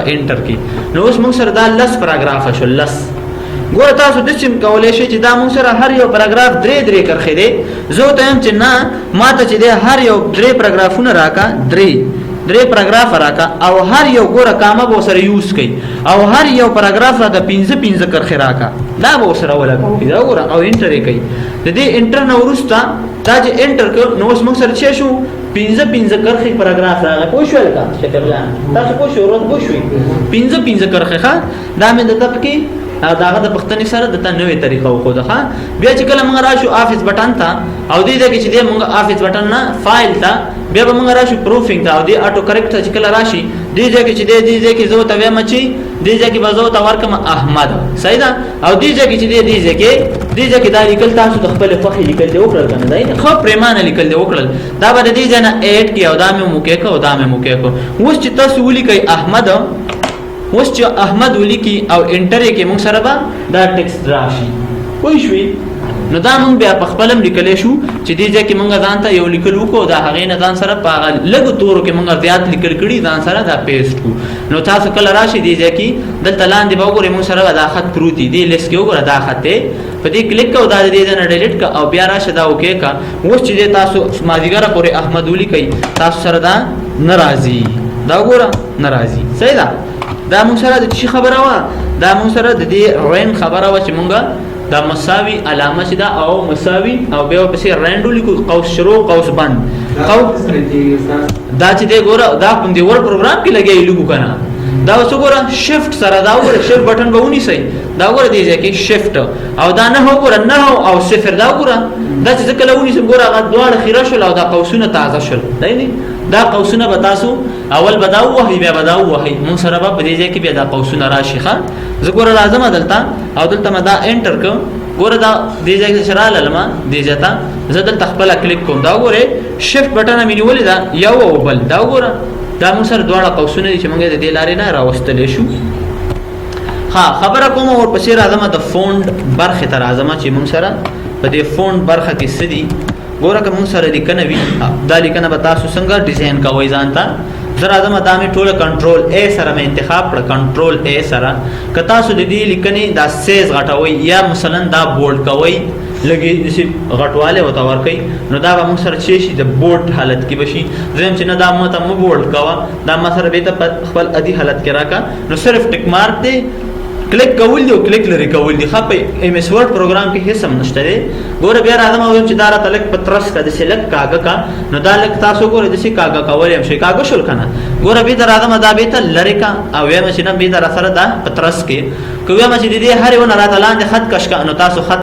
په انټر کې. نو اوس موږ سره دا لس پاراګراف شو. لس ګوره تاسو د سیم کولای شئ چې دا موږ سره هر یو پاراګراف درې کرښې دی. زه ته هم چې نه ماته چې دی هر یو درې پاراګرافونه راکا درې پاراګراف راکا او هر یو ګوره کامه به سره یوز کړي او هر یو پاراګراف راکا 15 کرښې راکا دا به سره ولګي دا ګوره او انټر یې کوي. د دې انټر نه وروسته دا چې انټر کړ نو اوس موږ سره څه شو 15 کرښې پاراګراف راغی. پوه شو لکه شکرجان تاسو پوه شو ورته پوه شوي 15 کرښې ښه دا مې د تپکی داغه د پښتني سره د نوې طریقه وخو ده. بیا چې کله موږ راشو افیس بټن ته او دې ځکه چې دې موږ افیس بټن نه فایل ته بیا به موږ راشو پروفینګ ته او دې اټو کریکټ چې کله راشي دې ځکه چې دې ځکه زه ته وایم چې دې ځکه به زه ته ورکم احمد صحیح ده او دې ځکه چې دې ځکه دا لیکل تاسو د خپل فخر لیکل دی وکړل کنه دا نه خو پریمانه لیکل دی وکړل دا به دې ځنه اډ کی او دا مې موکې کو دا مې موکې کو. اوس چې تاسو ولیکئ احمد اوس چې احمد ولیکي او انټر یې کې موږ سره به دا ټیکسټ راشي. پوه شوي نو دا موږ بیا په خپلم لیکلی شو چې دې ځای کې موږ ځان ته یو لیکل وکړو د هغې نه ځان سره په هغه لږو تورو کې موږ زیات لیکل کړي ځان سره دا پیسټ کړو. نو تاسو کله راشئ دې ځای کې دلته لاندې به وګورئ موږ سره به دا خط پروت دی دې لیست کې وګوره دا خط دی په دې کلیک کوو دا دې نه ډیلیټ کړه او بیا راشه دا اوکې کړه. اوس چې دې تاسو مازدیګره پورې احمد ولیکئ تاسو سره دا نه راځي دا وګوره نه راځي صحیح ده. دا موږ سره د چی خبره وا دا موږ سره د دې رین خبره وا چې موږ دا مساوي علامه چې دا او مساوي او بیا پسې رینډو لیکو قوس شروع قوس بند دا چې دې ګوره دا کوم دی ور پروګرام کې لګي لیکو کنه دا اوس ګوره شیفت سره دا ور شیفت بٹن به ونی سي دا ګوره دی چې شیفت او دا نه ګوره نه او صفر دا ګوره دا چې کله ونی سم ګوره هغه دواړه خیره شول او دا قوسونه تازه شول دی دا قوسونه به تاسو اول بداو وهي بیا بداو وهي مون سره به دې ځکه بیا دا قوسونه راشي ښه. زه ګوره لازم دلته او دلته ما دا انټر کوم ګوره دا دې ځکه شراله لما دې ځتا زه دلته خپل کلیک کوم دا ګوره شیفت بٹن مې نیولې دا یو او بل دا ګوره دا مون سره دواړه قوسونه دي چې موږ د دې لارې نه راوستلې شو. ها خبره کوم او پسې راځم د فونټ برخه تر راځم چې موږ سره په دې فونټ برخه کې سدي ګوره که موږ سره لیکنه وي دا لیکنه به تاسو څنګه ډیزاین کوئ ځان ته. زه راځم دا مې ټوله کنټرول ا سره مې انتخاب کړه کنټرول ا سره که تاسو د دې لیکنې دا سیز غټوئ یا مثلا دا بولډ کوئ لګي دسی غټواله وته ورکي نو دا به موږ سره شي د بورډ حالت کې بشي. زم چې نه دا مته مو بورډ کوا دا ما سره به ته خپل ادي حالت کې راکا نو صرف ټک مارک دی کلیک کول دی او کلیک لري کول دی. خپې ایم اس ورډ پروګرام کې هیڅ هم نشته دی. ګوره بیا راځم او چې دا را تلک پترس کا د سلیکټ کاګه کا نو دا لک تاسو ګوره د سې کاګه کول هم شي کاګه شول کنه ګوره به دا راځم دا به ته لری کا او یم چې نه به دا سره دا پترس کې کوي ما چې دې هر یو نه را تلاند خط کش کا نو تاسو خط